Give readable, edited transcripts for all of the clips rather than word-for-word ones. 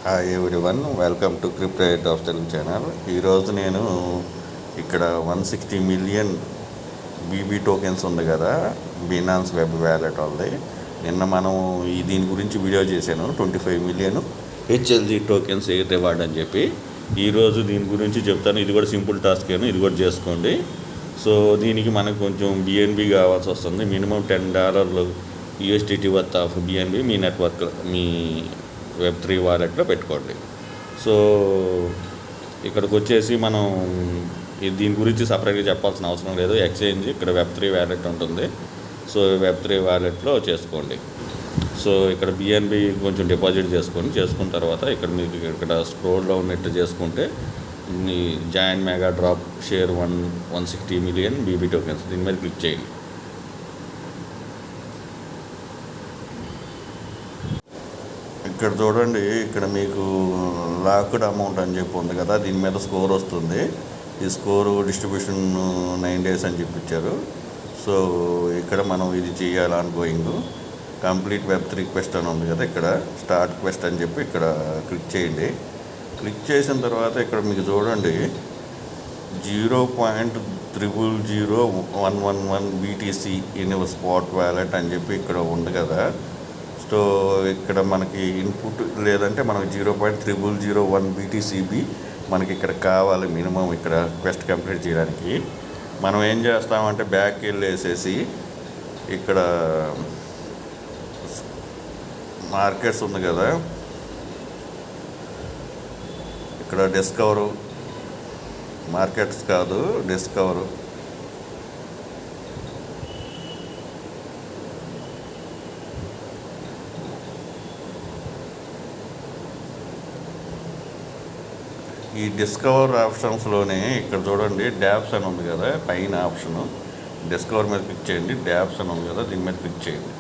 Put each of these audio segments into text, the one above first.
Hi everyone, welcome to crypto eight of Telugu channel. ఈరోజు నేను ఇక్కడ 160 మిలియన్ బీబీ టోకెన్స్ ఉంది కదా, బినాన్స్ వెబ్ వ్యాలెట్ వాళ్ళది. నిన్న మనం దీని గురించి వీడియో చేశాను, 25 మిలియన్ హెచ్ఎల్జీ టోకెన్స్ రివార్డ్ అని చెప్పి. ఈరోజు దీని గురించి చెప్తాను. ఇది కూడా సింపుల్ టాస్క్, ఇది కూడా చేసుకోండి. సో దీనికి మనకు కొంచెం బిఎన్బి కావాల్సి వస్తుంది. Minimum $10 USDT worth of BNB మీ నెట్వర్క్, మీ వెబ్3 వాలెట్లో పెట్టుకోండి. సో ఇక్కడికి వచ్చేసి మనం దీని గురించి సపరేట్గా చెప్పాల్సిన అవసరం లేదు. ఎక్స్చేంజ్ ఇక్కడ వెబ్3 వ్యాలెట్ ఉంటుంది. సో వెబ్3 వ్యాలెట్లో చేసుకోండి. సో ఇక్కడ బిఎన్బి కొంచెం డిపాజిట్ చేసుకున్న తర్వాత ఇక్కడ మీకు ఇక్కడ స్క్రోల్లో ఉన్నట్టు చేసుకుంటే మీ join mega drop share 160 million BB tokens, దీని మీద క్లిక్ చేయండి. ఇక్కడ చూడండి, ఇక్కడ మీకు లాక్డ్ అమౌంట్ అని చెప్పి ఉంది కదా, దీని మీద స్కోర్ వస్తుంది. ఈ స్కోరు డిస్ట్రిబ్యూషన్ 9 days అని చెప్పిచ్చారు. సో ఇక్కడ మనం ఇది చేయాలి. ఆన్గోయింగ్ కంప్లీట్ వెబ్3 క్వెస్ట్ అని ఉంది కదా, ఇక్కడ స్టార్ట్ క్వెస్ట్ అని చెప్పి ఇక్కడ క్లిక్ చేయండి. క్లిక్ చేసిన తర్వాత ఇక్కడ మీకు చూడండి 0.000111 BTC ఇన్ స్పాట్ వ్యాలెట్ అని చెప్పి ఇక్కడ ఉంది కదా. సో ఇక్కడ మనకి ఇన్పుట్ లేదంటే మనకి 0.0001 BTCB మనకి ఇక్కడ కావాలి మినిమం ఇక్కడ క్వెస్ట్ కంప్లీట్ చేయడానికి. మనం ఏం చేస్తామంటే బ్యాక్ వెళ్ళేసేసి ఇక్కడ మార్కెట్స్ ఉంది కదా, ఇక్కడ డిస్కవరు మార్కెట్స్ కాదు డిస్కవరు, ఈ డిస్కవర్ ఆప్షన్స్లోనే ఇక్కడ చూడండి డ్యాప్స్ అని ఉంది కదా, పైన ఆప్షను డిస్కవర్ మీద క్లిక్ చేయండి. డ్యాప్స్ అని ఉంది కదా, దీని మీద క్లిక్ చేయండి.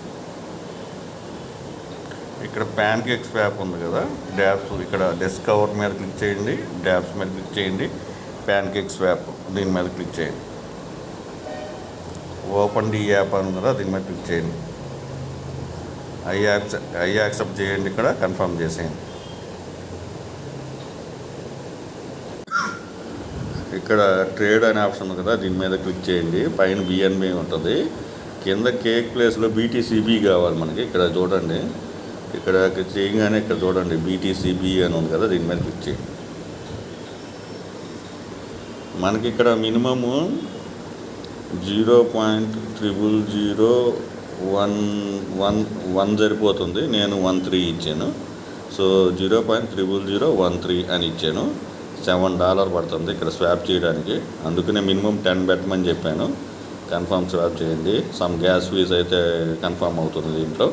ఇక్కడ ప్యాన్కేక్ స్వాప్ ఉంది కదా, డ్యాప్స్ ఇక్కడ డిస్కవర్ మీద క్లిక్ చేయండి, డ్యాప్స్ మీద క్లిక్ చేయండి, ప్యాన్కేక్ స్వాప్ దీని మీద క్లిక్ చేయండి. ఓపెన్ డి యాప్ అని కదా, దీని మీద క్లిక్ చేయండి. ఐ యాక్సెప్ట్ చేయండి, ఇక్కడ కన్ఫర్మ్ చేసేయండి. ఇక్కడ ట్రేడ్ అనే ఆప్షన్ ఉంది కదా, దీని మీద క్లిక్ చేయండి. పైన బిఎన్బి ఉంటుంది, కింద కేక్ ప్లేస్లో బీటీసీబీ కావాలి మనకి. ఇక్కడ చూడండి, ఇక్కడ చేయగానే ఇక్కడ చూడండి బీటీసీబీ అని ఉంది కదా, దీని మీద క్లిక్ చేయండి. మనకి ఇక్కడ మినిమము 0.0001 సరిపోతుంది. నేను 13 ఇచ్చాను. సో 0.0013 అని ఇచ్చాను. $7 పడుతుంది ఇక్కడ స్వాప్ చేయడానికి. అందుకనే మినిమం 10 పెట్టమని చెప్పాను. కన్ఫర్మ్ స్వాప్ చేయండి. సమ్ గ్యాస్ ఫీజ్ అయితే కన్ఫర్మ్ అవుతుంది దీంట్లో.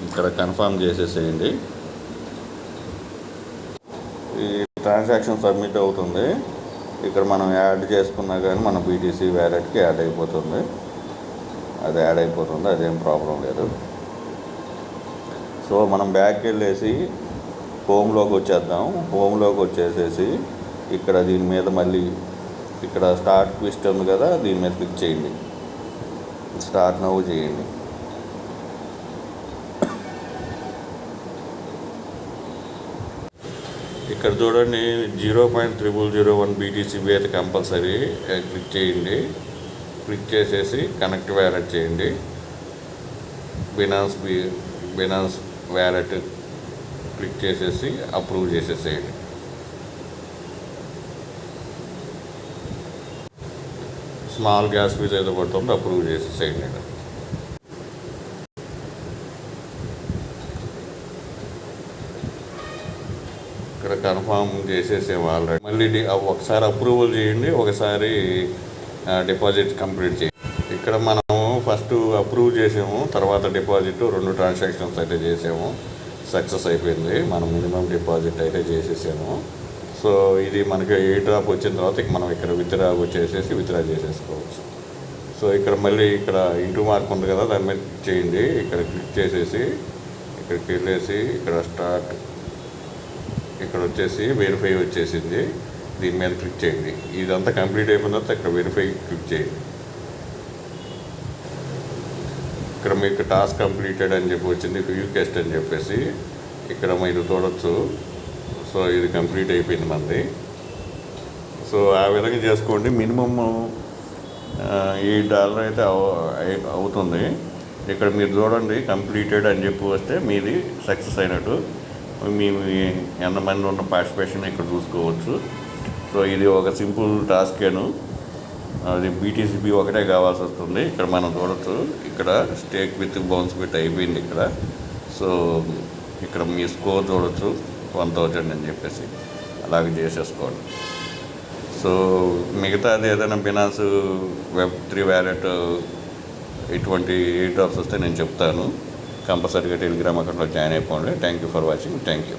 ఇక్కడ కన్ఫర్మ్ చేసేసేయండి. ఈ ట్రాన్సాక్షన్ సబ్మిట్ అవుతుంది. ఇక్కడ మనం యాడ్ చేసుకున్నా కానీ మన బీటీసీ వ్యాలెట్కి యాడ్ అయిపోతుంది. అది యాడ్ అయిపోతుంది, అదేం ప్రాబ్లం లేదు. సో మనం బ్యాక్ వెళ్ళేసి హోమ్లోకి వచ్చేద్దాం. హోమ్లోకి వచ్చేసేసి ఇక్కడ దీని మీద మళ్ళీ ఇక్కడ స్టార్ట్ క్విస్ట్ ఉంది కదా, దీని మీద క్లిక్ చేయండి. స్టార్ట్ నౌ చేయండి. ఇక్కడ చూడండి 0.0001 BTCB అయితే కంపల్సరీ క్లిక్ చేయండి. క్లిక్ చేసేసి కనెక్ట్ వ్యాలెట్ చేయండి. బినాన్స్ వ్యాలెట్ క్లిక్ చేసేసి అప్రూవ్ చేసేసేయండి. స్మాల్ గ్యాస్ ఫీజ్ అయితే పడుతుంది, అప్రూవ్ చేసేసేయండి. ఇక్కడ కన్ఫామ్ చేసేసాము ఆల్రెడీ. మళ్ళీ ఒకసారి అప్రూవల్ చేయండి, ఒకసారి డిపాజిట్ కంప్లీట్ చేయండి. ఇక్కడ మనం ఫస్ట్ అప్రూవ్ చేసాము, తర్వాత డిపాజిట్ 2 ట్రాన్సాక్షన్స్ అయితే చేసాము. సక్సెస్ అయిపోయింది. మనం మినిమం డిపాజిట్ అయితే చేసేసాము. సో ఇది మనకి ఏ డ్రాప్ వచ్చిన తర్వాత మనం ఇక్కడ విత్డ్రా వచ్చేసేసి విత్డ్రా చేసేసుకోవచ్చు. సో ఇక్కడ మళ్ళీ ఇక్కడ ఇంటూ మార్క్ ఉంది కదా, దాని మీద క్లిక్ చేయండి. ఇక్కడ క్లిక్ చేసేసి ఇక్కడికి వెళ్ళేసి ఇక్కడ స్టార్ట్, ఇక్కడ వచ్చేసి వెరిఫై వచ్చేసింది, దీని మీద క్లిక్ చేయండి. ఇదంతా కంప్లీట్ అయిపోయిన తర్వాత ఇక్కడ వెరిఫై క్లిక్ చేయండి. ఇక్కడ మీకు టాస్క్ కంప్లీటెడ్ అని చెప్పి వచ్చింది, వ్యూ టెస్ట్ అని చెప్పేసి ఇక్కడ మీరు చూడొచ్చు. సో ఇది కంప్లీట్ అయిపోయింది మనది. సో ఆ విధంగా చేసుకోండి. మినిమమ్ $8 అయితే అవుతుంది. ఇక్కడ మీరు చూడండి, కంప్లీటెడ్ అని చెప్పి వస్తే మీది సక్సెస్ అయినట్టు. మీ ఎంతమంది ఉన్న పార్టిసిపేషన్ ఇక్కడ చూసుకోవచ్చు. సో ఇది ఒక సింపుల్ టాస్కేను. అది బీటీసీబీ ఒకటే కావాల్సి వస్తుంది. ఇక్కడ మనం చూడొచ్చు, ఇక్కడ స్టేక్ విత్ బౌన్స్ బిట్ అయిపోయింది ఇక్కడ. సో ఇక్కడ మీ స్కోర్ చూడొచ్చు 1000 అని చెప్పేసి అలాగే చేసేసుకోండి. సో మిగతాది ఏదైనా బినాన్స్ Web3 వ్యాలెట్ ఇటువంటి ఎయిర్ డ్రాప్స్ వస్తే నేను చెప్తాను. కంపల్సరీగా టెలిగ్రామ్ అకౌంట్లో జాయిన్ అయిపోండి. Thank you for watching. Thank you.